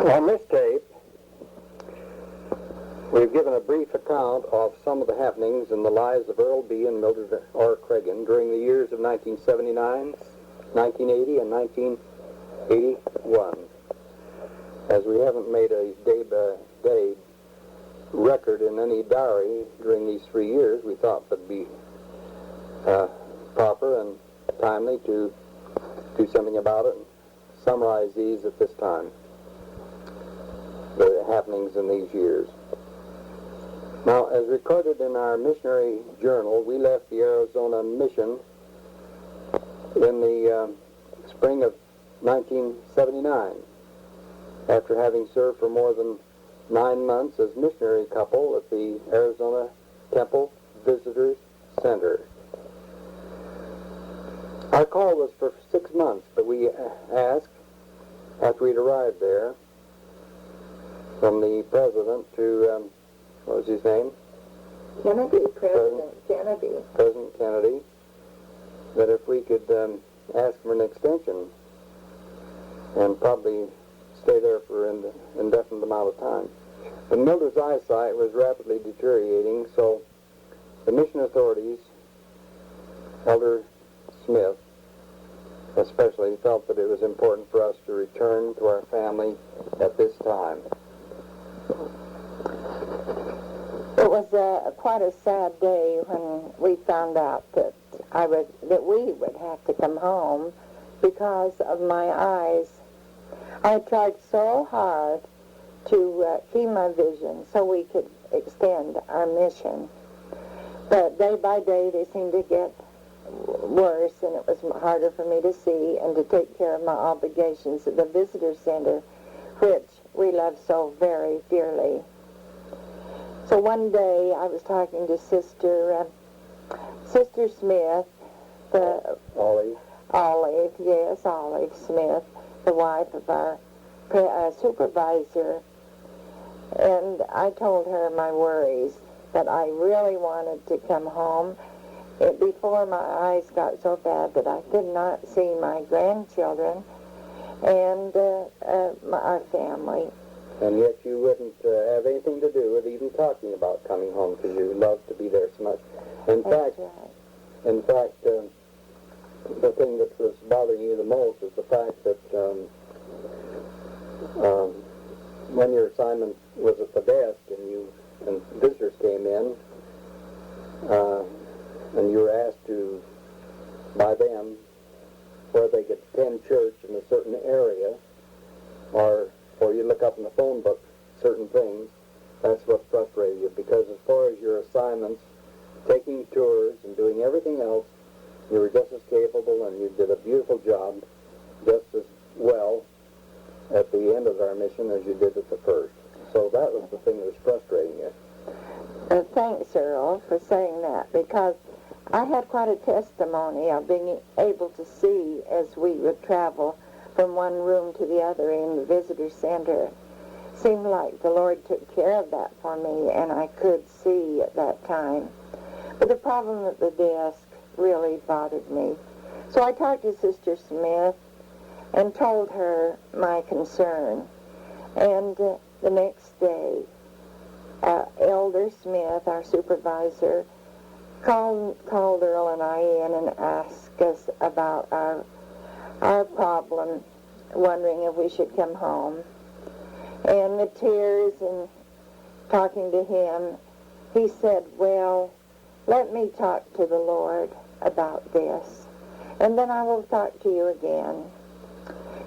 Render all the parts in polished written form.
On this tape, we've given a brief account of some of the happenings in the lives of Earl B. and Mildred R. Cragun during the years of 1979, 1980, and 1981. As we haven't made a day-by-day record in any diary during these 3 years, we thought it would be proper and timely to do something about it and summarize these at this time, the happenings in these years. Now, as recorded in our missionary journal, we left the Arizona mission in the spring of 1979, after having served for more than 9 months as missionary couple at the Arizona Temple Visitors Center. Our call was for 6 months, but we asked, after we'd arrived there, from the president to, what was his name? President Kennedy. President Kennedy, that if we could ask for an extension and probably stay there for an indefinite amount of time. But Mildred's eyesight was rapidly deteriorating, so the mission authorities, Elder Smith especially, felt that it was important for us to return to our family at this time. It was quite a sad day when we found out that we would have to come home because of my eyes. I tried so hard to keep my vision so we could extend our mission. But day by day they seemed to get worse, and it was harder for me to see and to take care of my obligations at the visitor center, which we love so very dearly. So one day I was talking to Sister Smith, Olive Smith, the wife of our supervisor, and I told her my worries, that I really wanted to come home before my eyes got so bad that I could not see my grandchildren and our family. And yet you wouldn't have anything to do with even talking about coming home because you love to be there so much. In fact, the thing that was bothering you the most is the fact that when your assignment was at the desk and visitors came in, and you were asked by them where they could attend church in a certain area, or you look up in the phone book certain things, that's what frustrated you, because as far as your assignments, taking tours and doing everything else, you were just as capable and you did a beautiful job just as well at the end of our mission as you did at the first. So that was the thing that was frustrating you. Thanks, Earl, for saying that, because I had quite a testimony of being able to see as we would travel from one room to the other in the visitor center. Seemed like the Lord took care of that for me, and I could see at that time. But the problem at the desk really bothered me. So I talked to Sister Smith and told her my concern. And the next day, Elder Smith, our supervisor, called Earl and I in and asked us about our problem, wondering if we should come home. And the tears and talking to him, he said, well, let me talk to the Lord about this, and then I will talk to you again.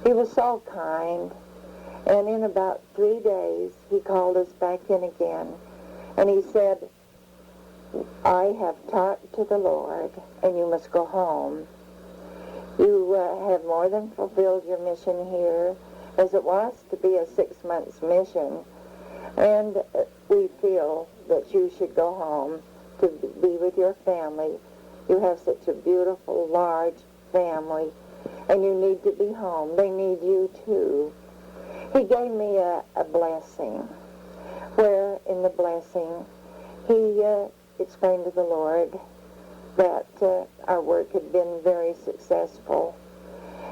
He was so kind, and in about 3 days, he called us back in again, and he said, I have talked to the Lord, and you must go home. You have more than fulfilled your mission here, as it was to be a 6 months mission, and we feel that you should go home to be with your family. You have such a beautiful, large family, and you need to be home. They need you too. He gave me a blessing, where in the blessing he explained to the Lord that our work had been very successful,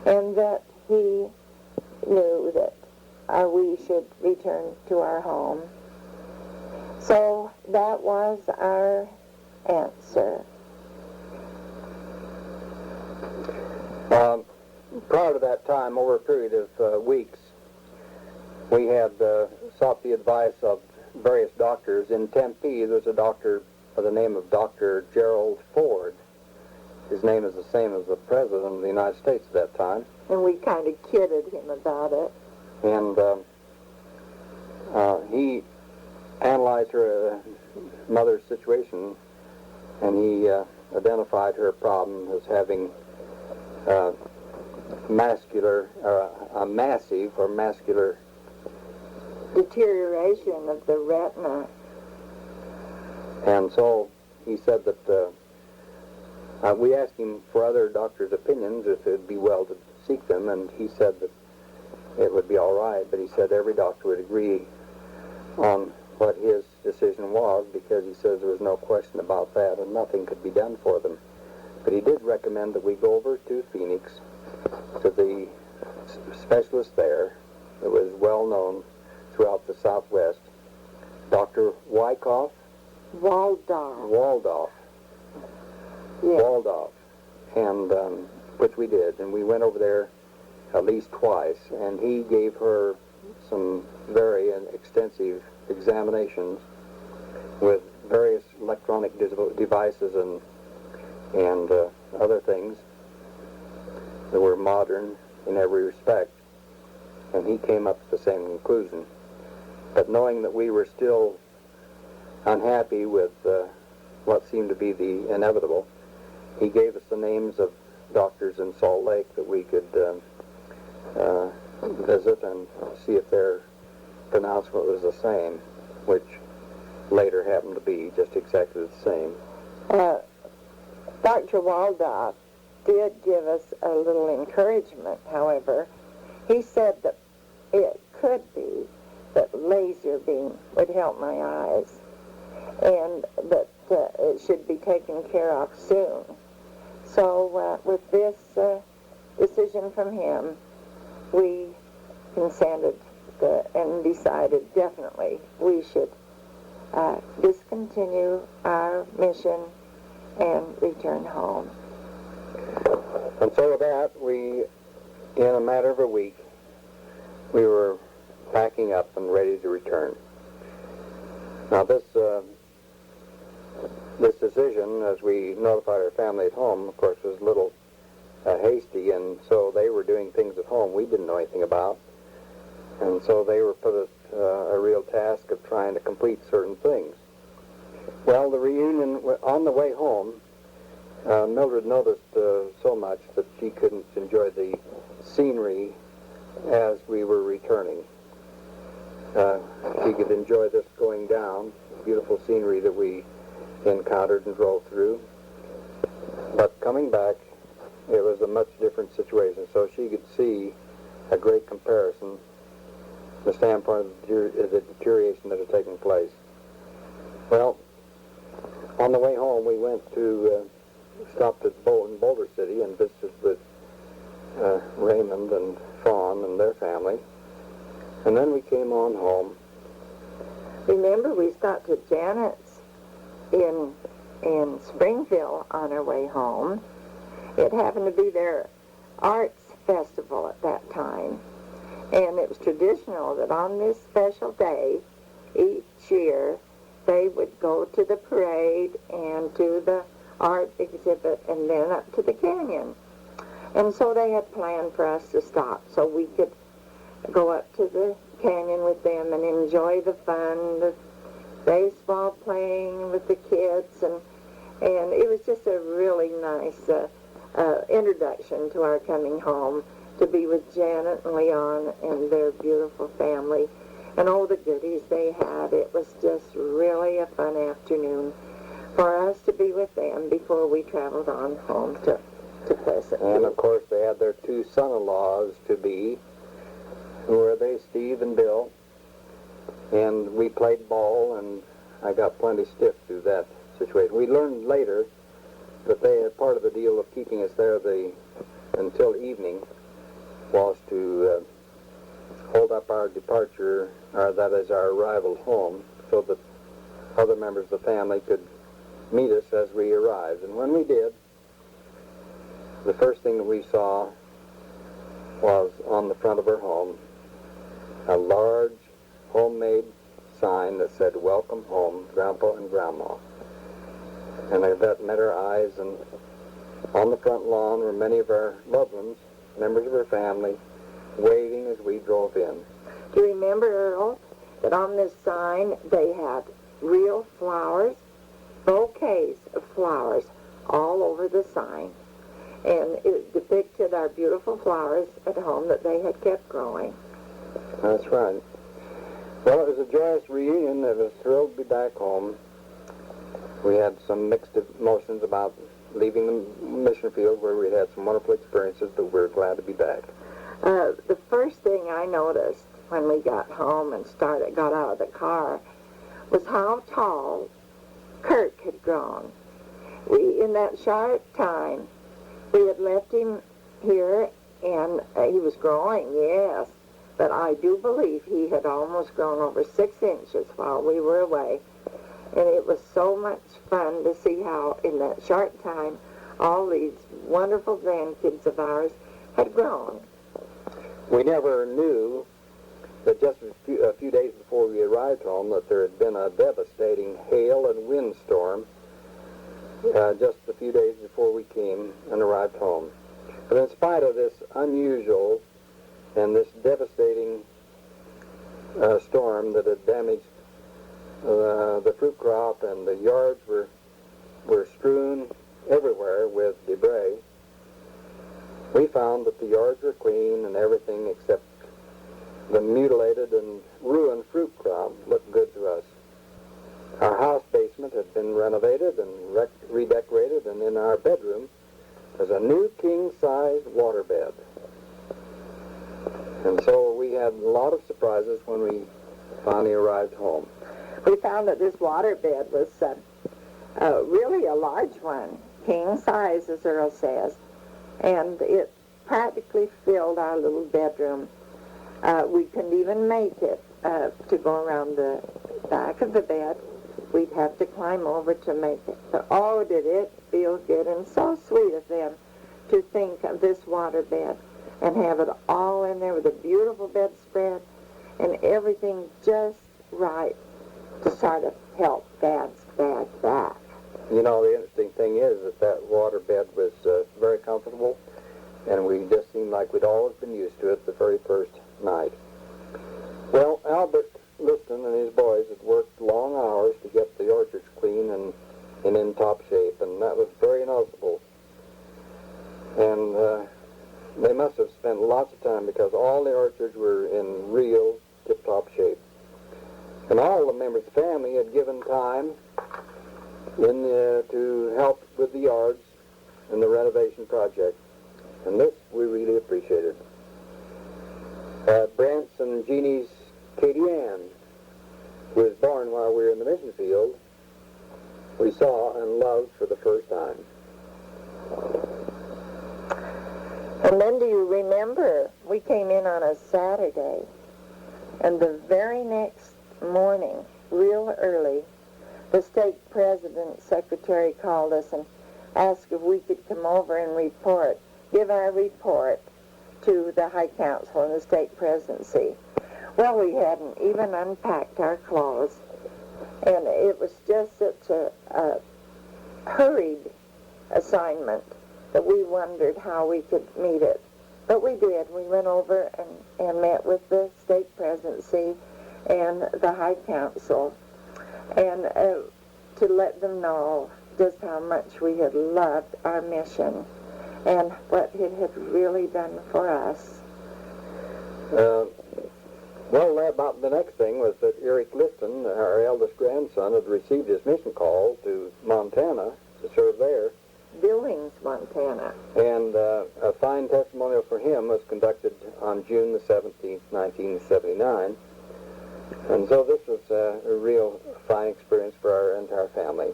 and that he knew that we should return to our home. So that was our answer. Prior to that time, over a period of weeks, we had sought the advice of various doctors. In Tempe, there's a doctor by the name of Dr. Gerald Ford. His name is the same as the President of the United States at that time. And we kind of kidded him about it. And he analyzed her mother's situation, and he identified her problem as having massive deterioration of the retina. And so he said that we asked him for other doctors' opinions if it would be well to seek them, and he said that it would be all right, but he said every doctor would agree on what his decision was, because he says there was no question about that and nothing could be done for them. But he did recommend that we go over to Phoenix to the specialist there that was well known throughout the Southwest, Dr. Waldorf. Yeah. Waldorf, and which we did, and we went over there at least twice, and he gave her some very extensive examinations with various electronic devices and other things that were modern in every respect, and he came up with the same conclusion. But knowing that we were still unhappy with what seemed to be the inevitable, he gave us the names of doctors in Salt Lake that we could visit and see if their pronouncement was the same, which later happened to be just exactly the same. Dr. Waldorf did give us a little encouragement, however. He said that it could be that laser beam would help my eyes, and that it should be taken care of soon. So with this decision from him, we consented and decided definitely we should discontinue our mission and return home. And so with that, we, in a matter of a week, we were packing up and ready to return. Now this decision, as we notified our family at home, of course, was a little hasty, and so they were doing things at home we didn't know anything about, and so they were put at a real task of trying to complete certain things. Well, the reunion, on the way home, Mildred noticed so much that she couldn't enjoy the scenery as we were returning. She could enjoy this going down, beautiful scenery that we encountered and drove through. But coming back, it was a much different situation, so she could see a great comparison from the standpoint of the deterioration that had taken place. Well, on the way home, we went to, stopped at Boulder City and visited with Raymond and Fawn and their family. And then we came on home. Remember, we stopped at Janet's in Springfield on our way home. It happened to be their arts festival at that time. And it was traditional that on this special day, each year, they would go to the parade and to the art exhibit and then up to the canyon. And so they had planned for us to stop so we could go up to the canyon with them and enjoy the fun, the baseball playing with the kids, and it was just a really nice introduction to our coming home, to be with Janet and Leon and their beautiful family and all the goodies they had. It was just really a fun afternoon for us to be with them before we traveled on home to Pleasant. And of course they had their two son-in-laws to be. Who were they? Steve and Bill. And we played ball, and I got plenty stiff through that situation. We learned later that they had part of the deal of keeping us there until evening was to hold up our departure, that is our arrival home, so that other members of the family could meet us as we arrived. And when we did, the first thing that we saw was on the front of our home a large homemade sign that said, "Welcome home, Grandpa and Grandma." And that met our eyes, and on the front lawn were many of our loved ones, members of our family, waving as we drove in. Do you remember, Earl, that on this sign they had real flowers, bouquets of flowers all over the sign, and it depicted our beautiful flowers at home that they had kept growing. That's right. Well, it was a joyous reunion. I was thrilled to be back home. We had some mixed emotions about leaving the mission field where we had some wonderful experiences, but we're glad to be back. The first thing I noticed when we got home and got out of the car was how tall Kirk had grown. In that short time, we had left him here, and he was growing, yes, but I do believe he had almost grown over 6 inches while we were away. And it was so much fun to see how, in that short time, all these wonderful grandkids of ours had grown. We never knew that just a few days before we arrived home that there had been a devastating hail and windstorm just a few days before we came and arrived home. But in spite of this unusual and this devastating storm that had damaged the fruit crop, and the yards were strewn everywhere with debris, we found that the yards were clean and everything except the mutilated and ruined fruit crop looked good to us. Our house basement had been renovated and redecorated, and in our bedroom was a new king-size waterbed. And so we had a lot of surprises when we finally arrived home. We found that this waterbed was really a large one, king size, as Earl says, and it practically filled our little bedroom. We couldn't even make it to go around the back of the bed. We'd have to climb over to make it. But oh, did it feel good, and so sweet of them to think of this waterbed and have it all in there with a beautiful bedspread and everything just right to sort of help Dad's bad back. You know, the interesting thing is that waterbed was very comfortable, and we just seemed like we'd always been used to it the very first night. Well, Albert Liston and his boys had worked long hours to get the orchards clean and in top shape, and that was very noticeable. And they must have spent lots of time, because all the orchards were in real tip-top shape. And all the members of the family had given time to help with the yards and the renovation project. And this we really appreciated. Brent's and Jeannie's Katie Ann, who was born while we were in the mission field, we saw and loved for the first time. And then do you remember, we came in on a Saturday, and the very next morning, real early, the stake president's secretary called us and asked if we could come over and give our report to the High Council and the stake presidency. Well, we hadn't even unpacked our clothes, and it was just such a hurried assignment that we wondered how we could meet it. But we did. We went over and met with the stake presidency and the High Council, and to let them know just how much we had loved our mission and what it had really done for us. Well, about the next thing was that Eric Liston, our eldest grandson, had received his mission call to Montana to serve there. Billings, Montana. And a fine testimonial for him was conducted on June the 17th, 1979. And so this was a real fine experience for our entire family.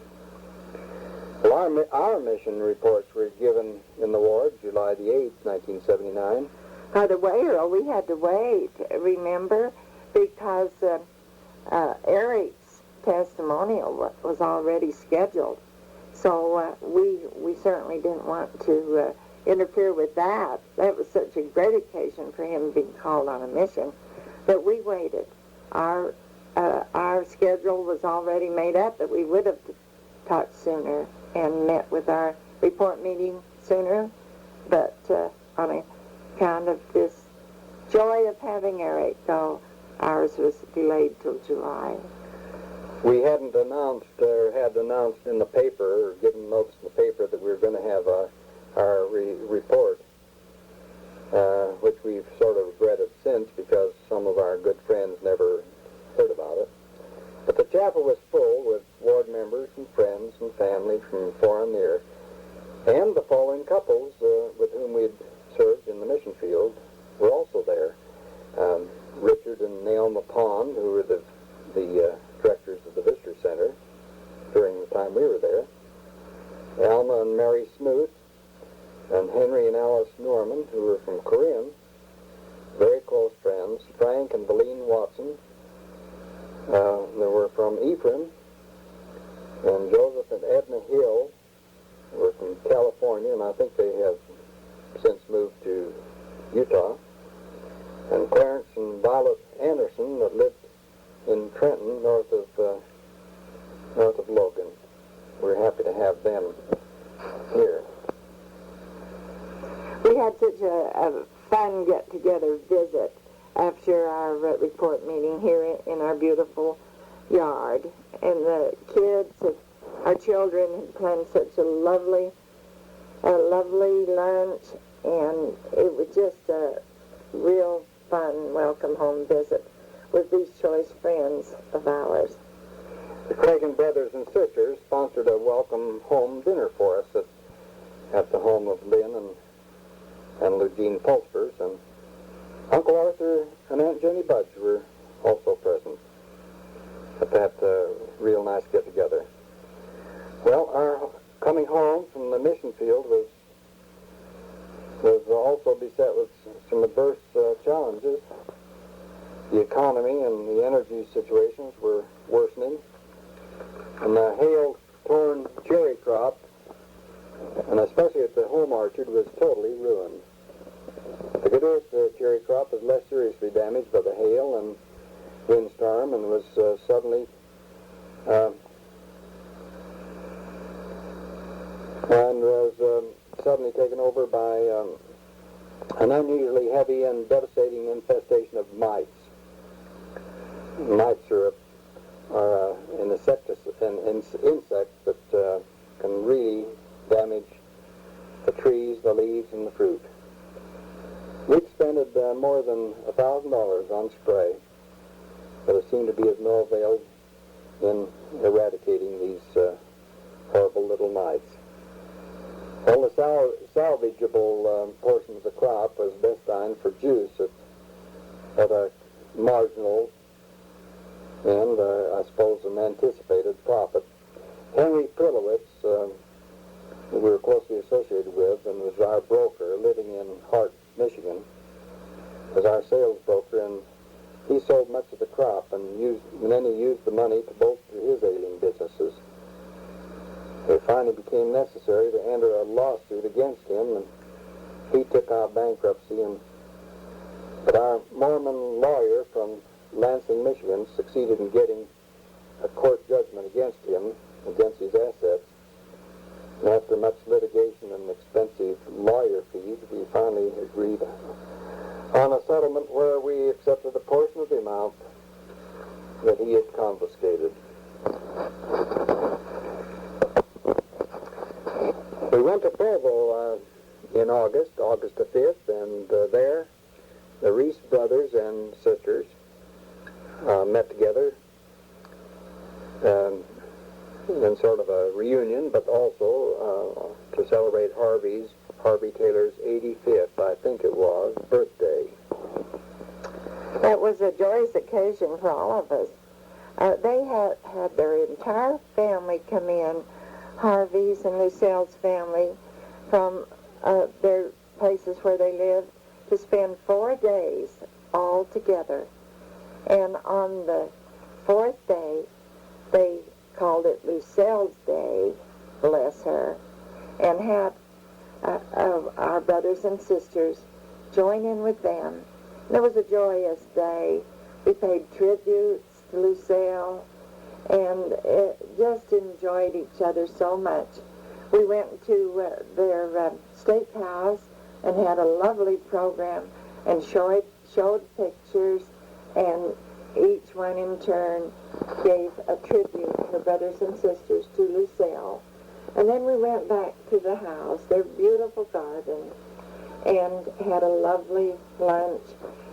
Well, our mission reports were given in the ward July the 8th, 1979, By the way, Earl, we had to wait, remember, because Eric's testimonial was already scheduled. So we certainly didn't want to interfere with that. That was such a great occasion for him being called on a mission that we waited. Our schedule was already made up, that we would have talked sooner and met with our report meeting sooner, but on account of this joy of having Eric go, ours was delayed till July. We hadn't announced or had announced in the paper or given notice in the paper that we were going to have our report, which we've sort of regretted since because some of our good friends never heard about it. But the chapel was full with ward members and friends and family from far and near, and the following couples with whom we'd served in the mission field were also there. Richard and Naomi Pond, who were the directors of the Visitor Center during the time we were there. Alma and Mary Smoot, and Henry and Alice Norman, who were from Corinne, very close friends. Frank and Beline Watson, they were from Ephraim, and Joseph and Edna Hill were from California, and I think they have since moved to Utah. And Clarence and Violet Anderson that lived in Trenton, north of Logan. We're happy to have them here. We had such a fun get-together visit after our report meeting here in our beautiful yard. And the kids, our children, had planned such a lovely lunch, and it was just a real fun welcome home visit with these choice friends of ours. The Cragun brothers and sisters sponsored a welcome home dinner for us at the home of Lynn and Eugene Pulspers, and Uncle Arthur and Aunt Jenny Budge were also present at that real nice get-together. Well, our coming home from the mission field was also beset with some adverse challenges. The economy and the energy situations were worsening, and the hail-torn cherry crop, and especially at the home orchard, was totally ruined. The good earth cherry crop was less seriously damaged by the hail and windstorm, and was suddenly taken over by an unusually heavy and devastating infestation of mites. Mites are an insect that can really damage the trees, the leaves, and the fruit. We expended more than $1,000 on spray, but it seemed to be of no avail in eradicating these horrible little mites. Well, the salvageable portion of the crop was destined for juice at a marginal and, I suppose, an anticipated profit. Henry Prilowitz, who we were closely associated with and was our broker living in Hart, Michigan, was our sales broker, and he sold much of the crop and then he used the money to bolster his ailing businesses. It finally became necessary to enter a lawsuit against him, and he took out bankruptcy. But our Mormon lawyer from Lansing, Michigan, succeeded in getting a court judgment against him, against his assets. And after much litigation and expensive lawyer fees, we finally agreed on a settlement where we accepted a portion of the amount that he had confiscated. We went to Provo in August the 5th, and there the Reese brothers and sisters met together in sort of a reunion, but also to celebrate Harvey Taylor's 85th, I think it was, birthday. That was a joyous occasion for all of us. They had their entire family come in, Harvey's and Lucille's family, from their places where they lived to spend 4 days all together. And on the 4th day, they called it Lucille's Day, bless her, and had our brothers and sisters join in with them. And it was a joyous day. We paid tributes to Lucille and just enjoyed each other so much. We went to their steakhouse and had a lovely program and showed pictures, and each one in turn gave a tribute to her brothers and sisters to Lucille. And then we went back to the house, their beautiful garden, and had a lovely lunch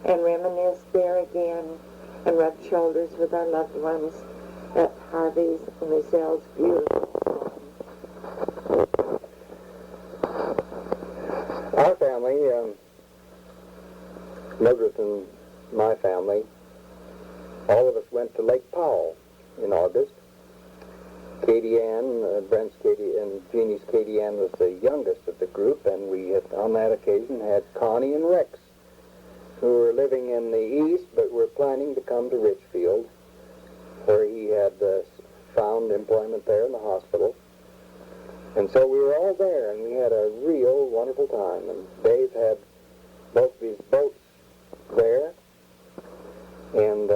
and reminisced there again and rubbed shoulders with our loved ones at Harvey's and Lucille's beautiful home. Our family, Mildred and my family, all of us went to Lake Powell in August. Katie Ann, Brent's Katie, and Jeannie's Katie Ann was the youngest of the group, and we had, on that occasion, had Connie and Rex, who were living in the east but were planning to come to Richfield, where he had found employment there in the hospital. And so we were all there, and we had a real wonderful time. And Dave had both of his boats there, and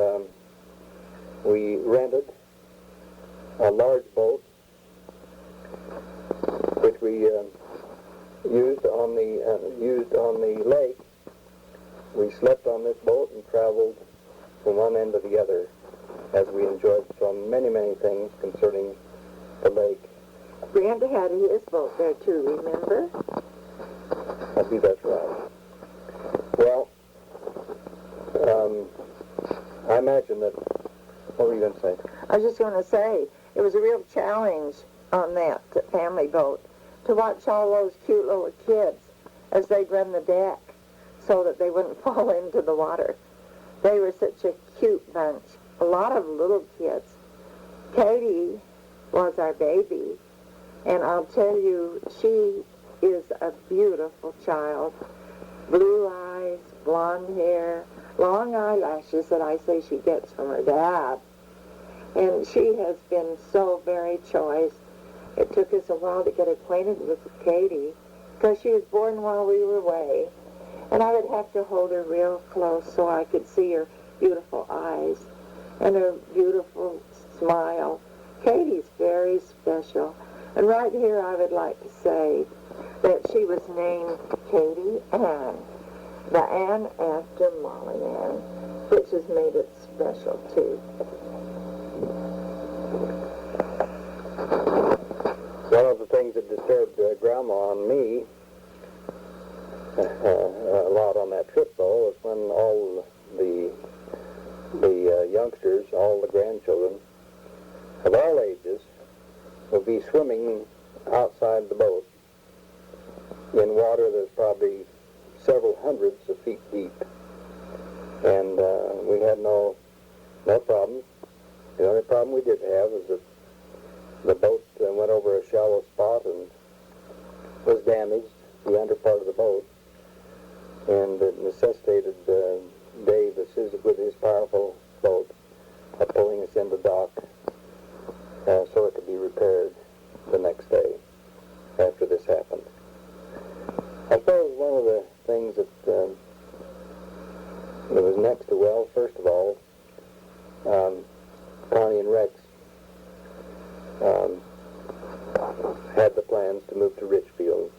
we rented a large boat, which we used on the lake. We slept on this boat and traveled from one end to the other, as we enjoyed so many, many things concerning the lake. Brenda had his boat there too, remember? I think that's right. Well, I imagine that, what were you going to say? I was just going to say, it was a real challenge on that family boat to watch all those cute little kids as they'd run the deck so that they wouldn't fall into the water. They were such a cute bunch, a lot of little kids. Katie was our baby, and I'll tell you, she is a beautiful child. Blue eyes, blonde hair, long eyelashes that I say she gets from her dad. And she has been so very choice. It took us a while to get acquainted with Katie because she was born while we were away. And I would have to hold her real close so I could see her beautiful eyes and her beautiful smile. Katie's very special. And right here I would like to say that she was named Katie Ann, the Ann after Molly Ann, which has made it special too. One of the things that disturbed Grandma and me a lot on that trip, though, was when all the youngsters, all the grandchildren of all ages, would be swimming outside the boat in water that's probably several hundreds of feet deep. And we had no problems. The only problem we did have was that the boat went over a shallow spot and was damaged, the under part of the boat, and it necessitated Dave, with his powerful boat, pulling us into dock so it could be repaired the next day after this happened. I suppose one of the things that was next to, well, first of all, Connie and Rex had the plans to move to Richfield,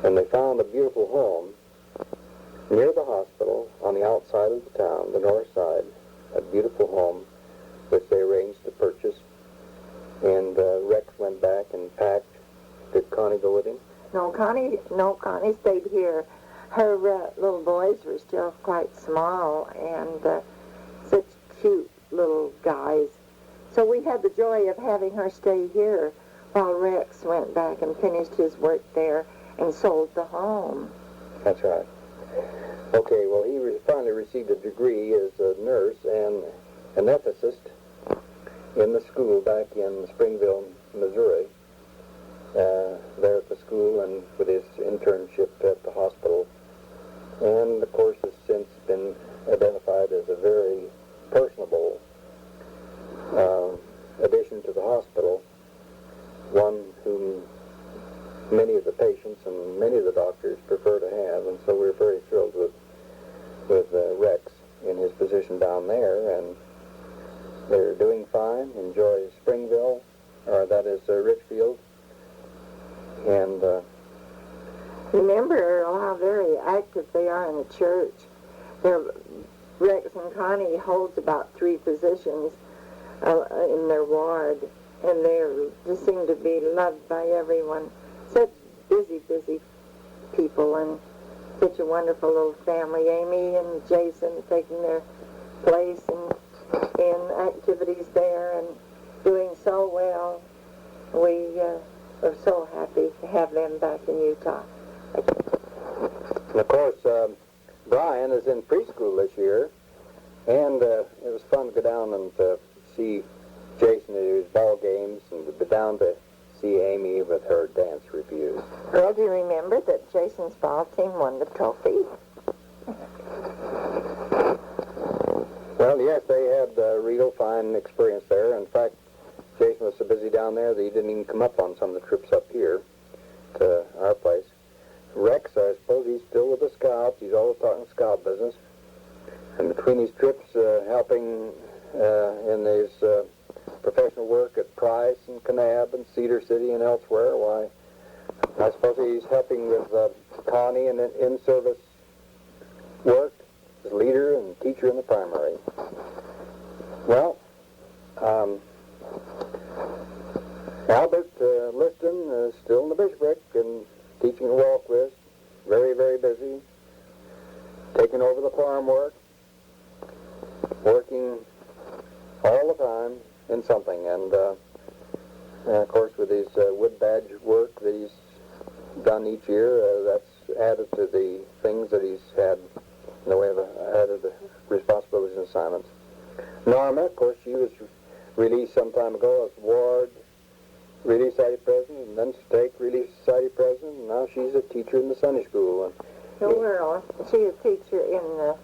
and they found a beautiful home near the hospital on the outside of the town, the north side, a beautiful home which they arranged to purchase, and Rex went back and packed. Did Connie go with him? No, Connie stayed here. Her little boys were still quite small and such cute little guys. So we had the joy of having her stay here while Rex went back and finished his work there and sold the home. That's right. Okay, well, he finally received a degree as a nurse and anesthetist in the school back in Springville, Missouri, there at the school and with his internship at the hospital and so we're very thrilled with Rex in his position down there, and they're doing fine. Enjoy Springville, or that is Richfield, and remember, Earl, how very active they are in the church. Rex and Connie holds about 3 positions in their ward, and they just seem to be loved by everyone. Such busy people, and such a wonderful little family. Amy and Jason taking their place in activities there and doing so well. We are so happy to have them back in Utah. And of course, Brian is in preschool this year, and it was fun to go down and see Jason at his ball games, and to be down to see Amy with her dance reviews. Earl, do you remember that Jason's ball team won the trophy? Well, yes, they had a real fine experience there. In fact, Jason was so busy down there that he didn't even come up on some of the trips up here to our place. Rex, I suppose he's still with the Scouts. He's always talking Scout business. And between his trips helping in his professional work at Price and Kanab and Cedar City and elsewhere, why, I suppose he's helping with Connie and in-service work as leader and teacher in the primary. Well, Albert Liston is still in the bishopric and teaching the wall quiz. Very busy. Taking over the farm work. Working all the time in something. And of course, with his wood badge work that he's done each year, that's added to the things that he's had in the way of added responsibilities and assignments. Norma, of course, she was released some time ago as ward Relief Society president, and then stake Relief Society president, and now she's a teacher in the Sunday school. So Earl, she's a teacher in the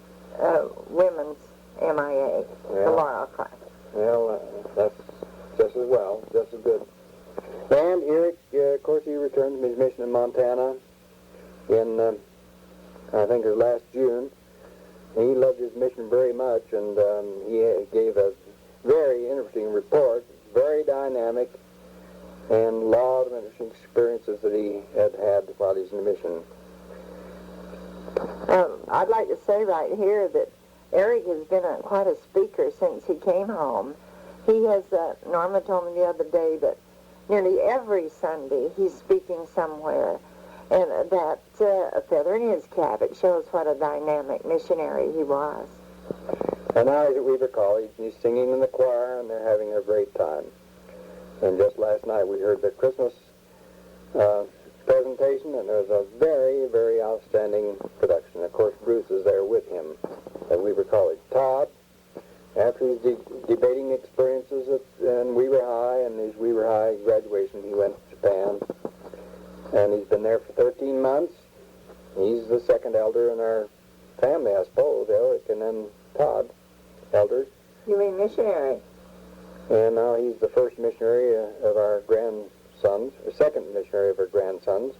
women's MIA, the Laurel class. Well, that's just as well, just as good. And Eric, of course, he returned from his mission in Montana in, I think it was last June. He loved his mission very much, and he gave a very interesting report, very dynamic, and a lot of interesting experiences that he had while he's in the mission. I'd like to say right here that Eric has been quite a speaker since he came home. He has, Norma told me the other day that nearly every Sunday he's speaking somewhere, and that's a feather in his cap. It shows what a dynamic missionary he was. And now he's at Weaver College, and he's singing in the choir, and they're having a great time. And just last night we heard the Christmas presentation, and it was a very outstanding production. Of course, Bruce is there with him at Weaver College. Todd, after his debating experiences in Weaver High and his Weaver High graduation, he went to Japan, and he's been there for 13 months. He's the second elder in our family, I suppose, Eric and then Todd, elders. You mean missionary? And now he's the first missionary of our grandsons, or second missionary of our grandsons.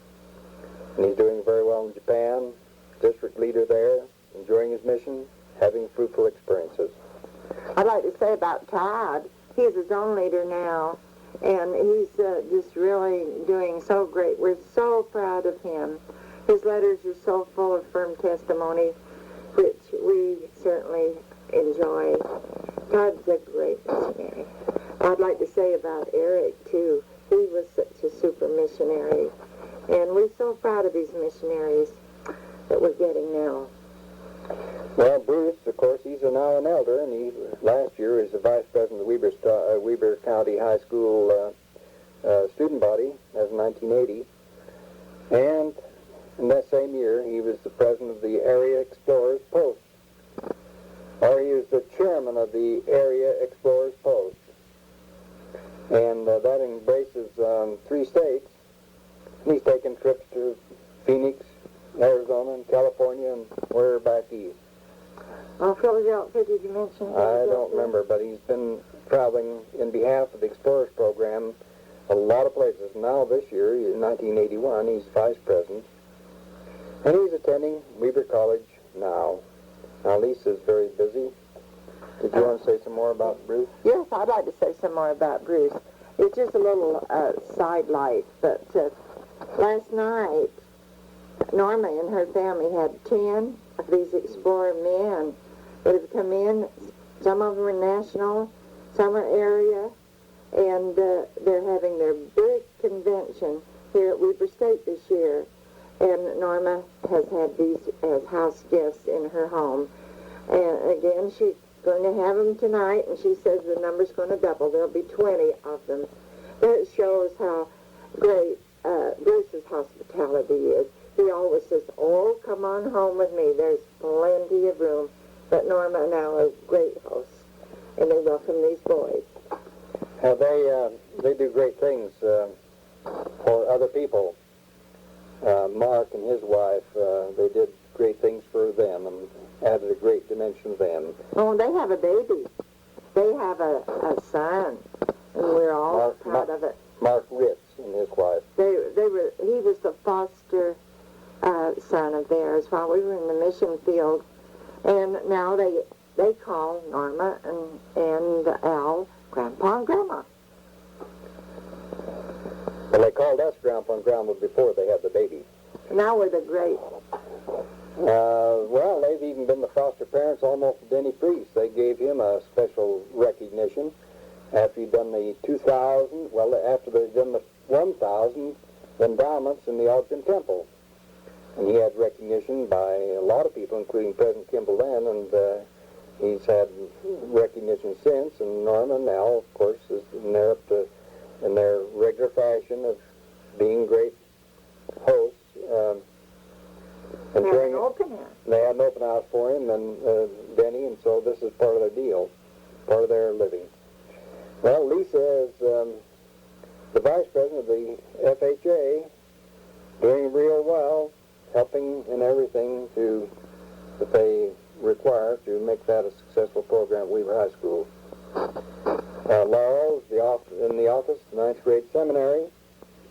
And he's doing very well in Japan, district leader there, enjoying his mission, having fruitful experiences. I'd like to say about Todd, he's his own leader now, and he's just really doing so great. We're so proud of him. His letters are so full of firm testimony, which we certainly enjoy. Todd's a great missionary. I'd like to say about Eric, too. He was such a super missionary, and we're so proud of these missionaries that we're getting now. Well, Bruce, of course, he's now an elder, and he last year was the vice president of the Weber County High School student body as 1980. And in that same year, he was the president of the Area Explorers Post. Or he was the chairman of the Area Explorers Post. And that embraces 3 states. He's taken trips to Phoenix, Arizona, and California, and we're back east. Oh, Philadelphia, did you mention? I don't remember, but he's been traveling in behalf of the Explorers Program a lot of places. Now this year, in 1981, he's vice president. And he's attending Weber College now. Now, Lisa's very busy. Did you want to say some more about Bruce? Yes, I'd like to say some more about Bruce. It's just a little side light, but last night, Norma and her family had 10 of these explorer men that have come in. Some of them are national, some are area, and they're having their big convention here at Weber State this year. And Norma has had these as house guests in her home. And again, she's going to have them tonight, and she says the number's going to double. There'll be 20 of them. That shows how great Bruce's hospitality is. He always says, oh, come on home with me. There's plenty of room. But Norma and Al are great hosts, and they welcome these boys. They do great things for other people. Mark and his wife, they did great things for them and added a great dimension to them. Oh, they have a baby. They have a son, and we're all proud of it. Mark Ritz and his wife. He was the foster son of theirs while we were in the mission field, and now they call Norma and Al Grandpa and Grandma. Well, they called us Grandpa and Grandma before they had the baby. Now we're the great. Well, they've even been the foster parents almost to Denny Priest. They gave him a special recognition after he'd done the 2,000, well, after they'd done the 1,000 endowments in the Ogden Temple. And he had recognition by a lot of people, including President Kimball then, and he's had recognition since. And Norma now, of course, is in their regular fashion of being great hosts. And They had an open house. They had an open house for him and Denny, and so this is part of their deal, part of their living. Well, Lisa is the vice president of the FHA, doing real well, helping in everything that they require to make that a successful program at Weaver High School. Laurel's in the office, 9th grade seminary.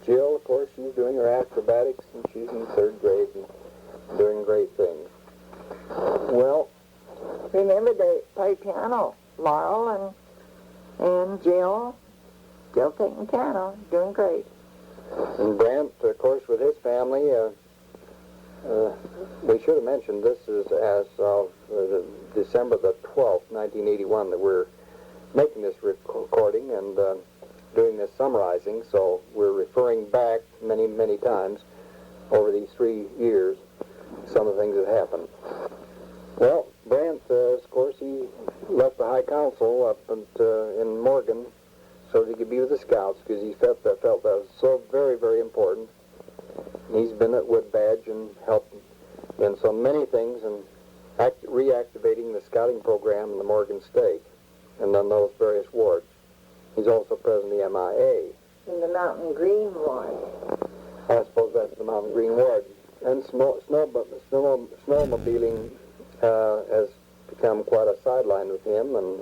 Jill, of course, she's doing her acrobatics, and she's in 3rd grade and doing great things. Well, Remember, they play piano. Laurel and Jill still taking piano, doing great. and Brent, of course, with his family, we should have mentioned this is as of December the 12th, 1981, that we're making this recording and doing this summarizing, so we're referring back many, many times over these 3 years, some of the things that happened. Well, Brent, of course, he left the High Council up in Morgan so that he could be with the Scouts because he felt that was so very, very important. He's been at Wood Badge and helped in so many things and reactivating the scouting program in the Morgan State and on those various wards. He's also president of the MIA. In the Mountain Green Ward. I suppose that's the Mountain Green Ward. And snowmobiling has become quite a sideline with him and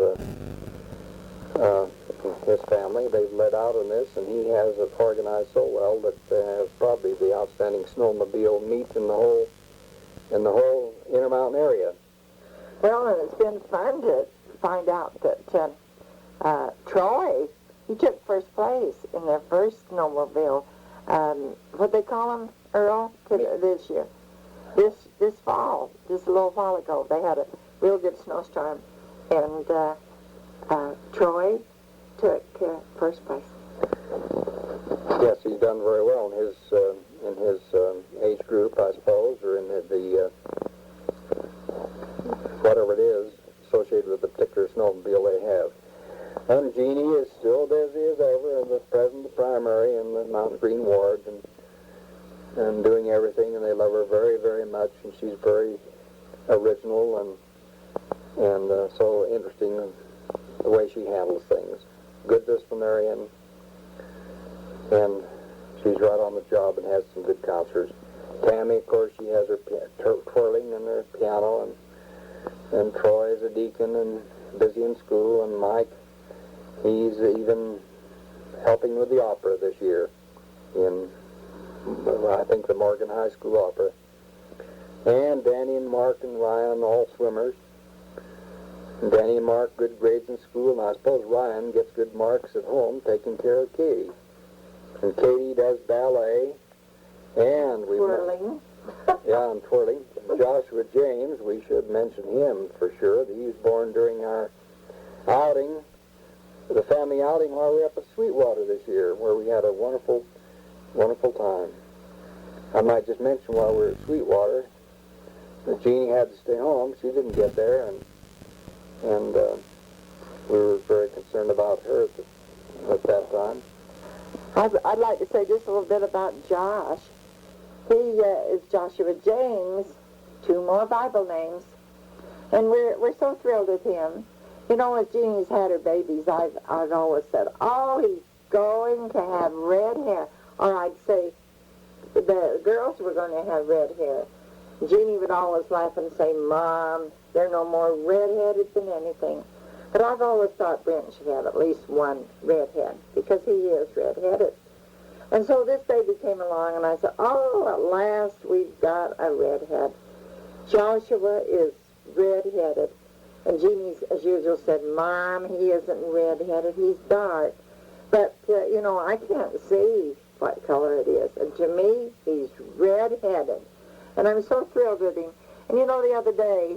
his family. They've led out on this, and he has it organized so well that they have probably the outstanding snowmobile meet in the whole Intermountain area. Well, and it's been fun to find out that Troy, he took first place in their first snowmobile. What they call them, Earl, this year. This fall, just a little while ago, they had a real good snowstorm, and Troy took first place. Yes, he's done very well in his age group, I suppose, or in the whatever it is associated with the particular snowmobile they have. And Jeannie is still busy as ever as the president of the primary in the Mountain Green Ward and doing everything, and they love her very, very much, and she's very original and so interesting the way she handles things. Good disciplinarian, and she's right on the job and has some good concerts. Tammy, of course, she has her twirling and her piano, and Troy is a deacon and busy in school, and Mike, he's even helping with the opera this year in, I think, the Morgan High School Opera. And Danny and Mark and Ryan, all swimmers. And Danny and Mark, good grades in school, and I suppose Ryan gets good marks at home taking care of Katie. And Katie does ballet, and we... Twirling. Yeah, and twirling. Joshua James, we should mention him for sure. He was born during our outing, the family outing while we were up at Sweetwater this year, where we had a wonderful, wonderful time. I might just mention while we were at Sweetwater that Jeannie had to stay home. She didn't get there, and we were very concerned about her at that time. I'd like to say just a little bit about Josh. He is Joshua James, 2 more Bible names, and we're so thrilled with him. You know, as Jeannie's had her babies, I've always said, oh, he's going to have red hair. Or I'd say the girls were going to have red hair. Jeannie would always laugh and say, Mom, they're no more red-headed than anything. But I've always thought Brent should have at least one redhead, because he is red-headed. And so this baby came along, and I said, oh, at last we've got a redhead. Joshua is red-headed. And Jeannie, as usual, said, Mom, he isn't red-headed, he's dark. But, you know, I can't see what color it is. And to me, he's red-headed. And I'm so thrilled with him. And, you know, the other day,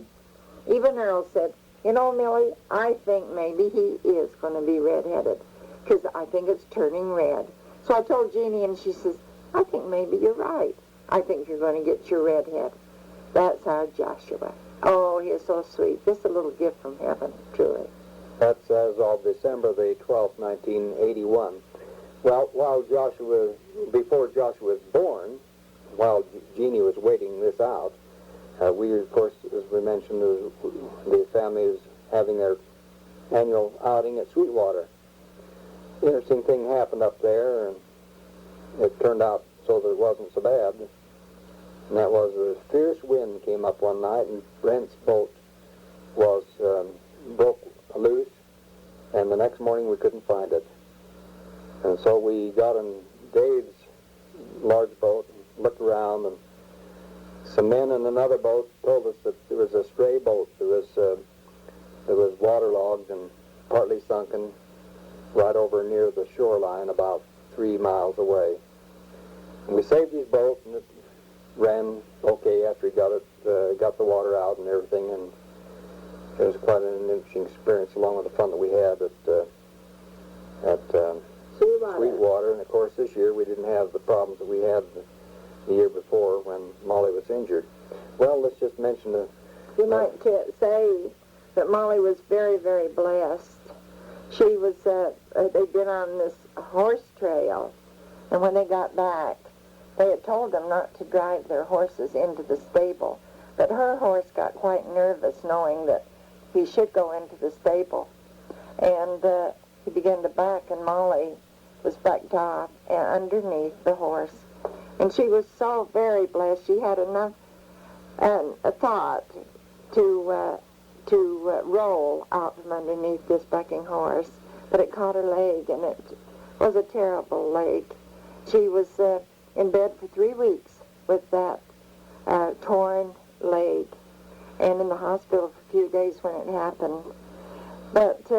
even Earl said, you know, Millie, I think maybe he is going to be red-headed, because I think it's turning red. So I told Jeannie, and she says, I think maybe you're right. I think you're going to get your redhead. That's our Joshua. Oh, he is so sweet. Just a little gift from heaven, truly. That's as of December the 12th, 1981. Well, before Joshua was born, while Jeannie was waiting this out, we, of course, as we mentioned, the family is having their annual outing at Sweetwater. Interesting thing happened up there, and it turned out so that it wasn't so bad. And that was a fierce wind came up one night, and Brent's boat was broke loose, and the next morning we couldn't find it. And so we got in Dave's large boat and looked around, and some men in another boat told us that there was a stray boat that was waterlogged and partly sunken right over near the shoreline about 3 miles away. And we saved his boat, and it ran okay after he got the water out and everything, and it was quite an interesting experience along with the fun that we had at Sweetwater. And of course this year we didn't have the problems that we had the year before when Molly was injured. Well, let's just mention You might say that Molly was very, very blessed. She was, they'd been on this horse trail, and when they got back, they had told them not to drive their horses into the stable. But her horse got quite nervous knowing that he should go into the stable. And he began to back, and Molly was backed off and underneath the horse. And she was so very blessed. She had enough a thought to roll out from underneath this bucking horse, but it caught her leg, and it was a terrible leg. She was in bed for 3 weeks with that torn leg, and in the hospital for a few days when it happened. But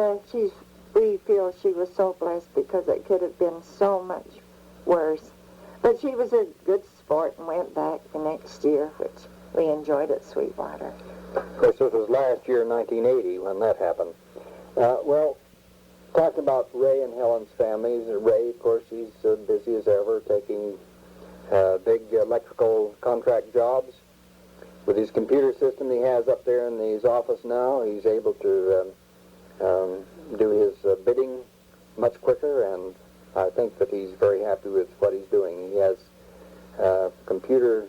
we feel she was so blessed because it could have been so much worse. But she was a good sport and went back the next year, which we enjoyed at Sweetwater. Of course, this was last year, 1980, when that happened. Well, talking about Ray and Helen's families, Ray, of course, he's busy as ever, taking big electrical contract jobs. With his computer system he has up there in his office now, he's able to do his bidding much quicker, and I think that he's very happy with what he's doing. He has computer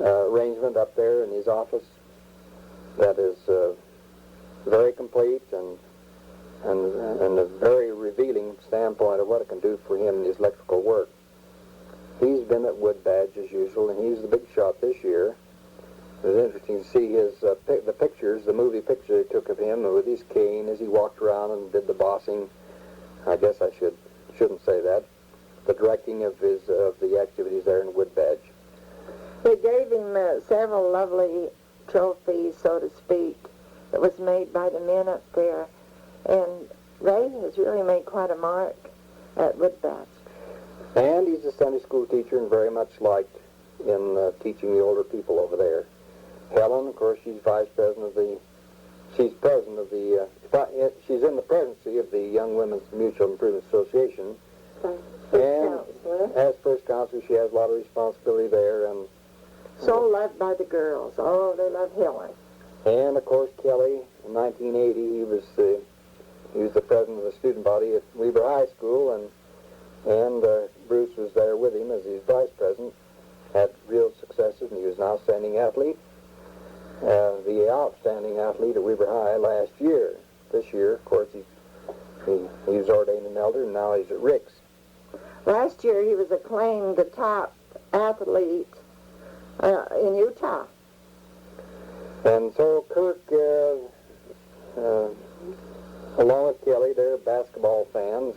arrangement up there in his office that is very complete and a very revealing standpoint of what it can do for him in his electrical work. He's been at Wood Badge as usual, and he's the big shot this year. It was interesting to see his the pictures, the movie picture they took of him with his cane as he walked around and did the bossing. I guess I shouldn't say that. The directing of the activities there in Wood Badge. They gave him several lovely trophies, so to speak, that was made by the men up there. And Ray has really made quite a mark at Woodbatch. And he's a Sunday school teacher and very much liked in teaching the older people over there. Helen, of course, she's vice president of the, she's president of the, she's in the presidency of the Young Women's Mutual Improvement Association. And as first counselor, she has a lot of responsibility there. And so loved by the girls. Oh, they love Helen. And of course, Kelly, in 1980, he was the president of the student body at Weber High School, and Bruce was there with him as his vice president. Had real successes, and he was an outstanding athlete. The outstanding athlete at Weber High last year. This year, of course, he was ordained an elder, and now he's at Rick's. Last year, he was acclaimed the top athlete in Utah. And so Kirk, along with Kelly, they're basketball fans,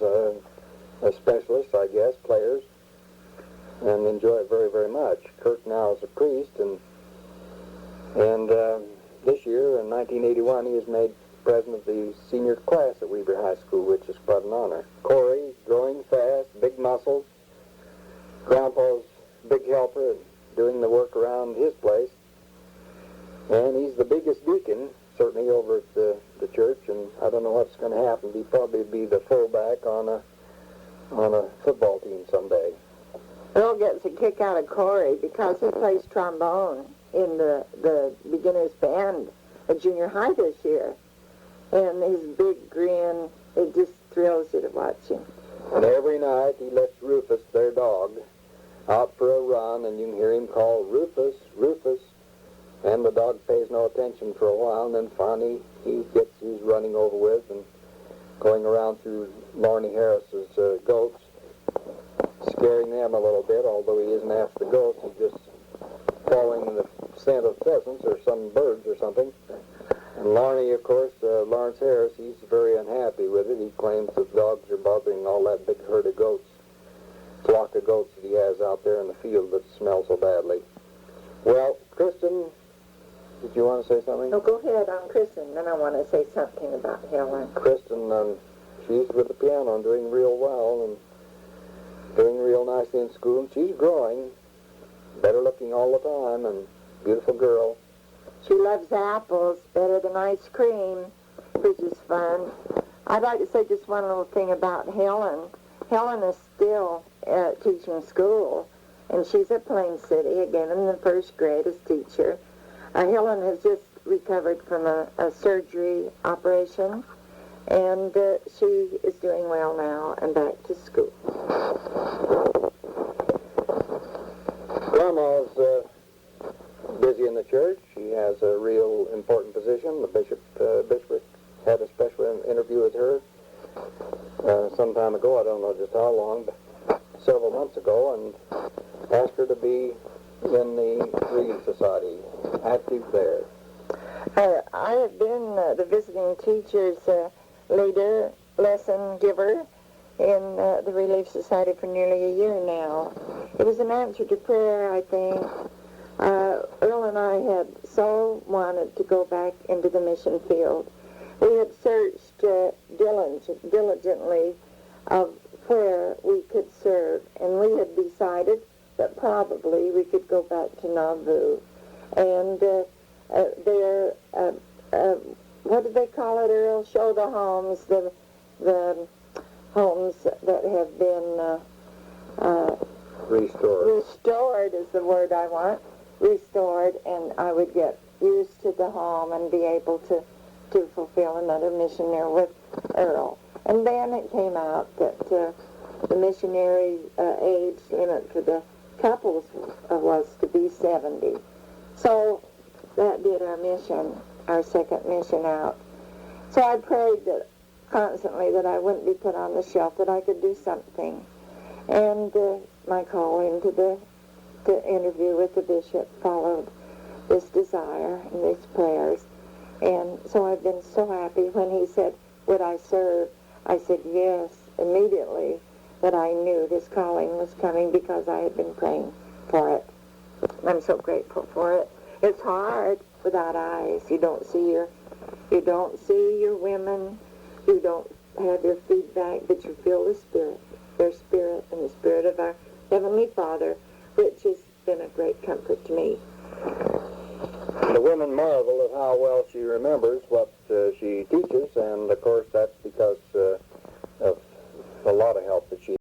specialists, I guess, players, and enjoy it very, very much. Kirk now is a priest, and this year, in 1981, he was made president of the senior class at Weber High School, which is quite an honor. Corey, growing fast, big muscles. Grandpa's big helper at doing the work around his place. And he's the biggest deacon, certainly over at the church, and I don't know what's going to happen. He'll probably be the fullback on a football team someday. Earl gets a kick out of Corey because he plays trombone in the beginner's band at junior high this year. And his big grin, it just thrills you to watch him. And every night he lets Rufus, their dog, out for a run, and you can hear him call, "Rufus, Rufus." And the dog pays no attention for a while, and then finally he gets his running over with and going around through Larney Harris's goats, scaring them a little bit, although he isn't after the goats, he's just following the scent of pheasants or some birds or something. And Larney, of course, Lawrence Harris, he's very unhappy with it. He claims that dogs are bothering all that big herd of goats, flock of goats that he has out there in the field that smell so badly. Well, Kristen, did you want to say something? No, go ahead on Kristen, then I want to say something about Helen. Kristen, she's with the piano and doing real well and doing real nicely in school. And she's growing, better looking all the time, and beautiful girl. She loves apples better than ice cream, which is fun. I'd like to say just one little thing about Helen. Helen is still teaching school, and she's at Plain City, again in the first grade as teacher. Helen has just recovered from a surgery operation, and she is doing well now and back to school. Grandma's busy in the church. She has a real important position. The bishopric had a special interview with her some time ago. I don't know just how long, but several months ago, and asked her to be in the Relief Society, active there. I have been the visiting teacher's leader, lesson giver in the Relief Society for nearly a year now. It was an answer to prayer, I think. Earl and I had so wanted to go back into the mission field. We had searched diligently of where we could serve, and we had decided that probably we could go back to Nauvoo. And what do they call it, Earl? Show the homes, the homes that have been Restored. Restored is the word I want. Restored, and I would get used to the home and be able to fulfill another mission there with Earl. And then it came out that the missionary age limit for the couples was to be 70. So that did our mission, our second mission out. So I prayed that constantly that I wouldn't be put on the shelf, that I could do something. And my call into the interview with the bishop followed this desire and these prayers. And so I've been so happy when he said, would I serve? I said yes, immediately, that I knew this calling was coming because I had been praying for it. I'm so grateful for it. It's hard without eyes. You don't see your women. You don't have their feedback, but you feel the Spirit, their Spirit, and the Spirit of our Heavenly Father, which has been a great comfort to me. The women marvel at how well she remembers what she teaches, and of course that's because of a lot of help that she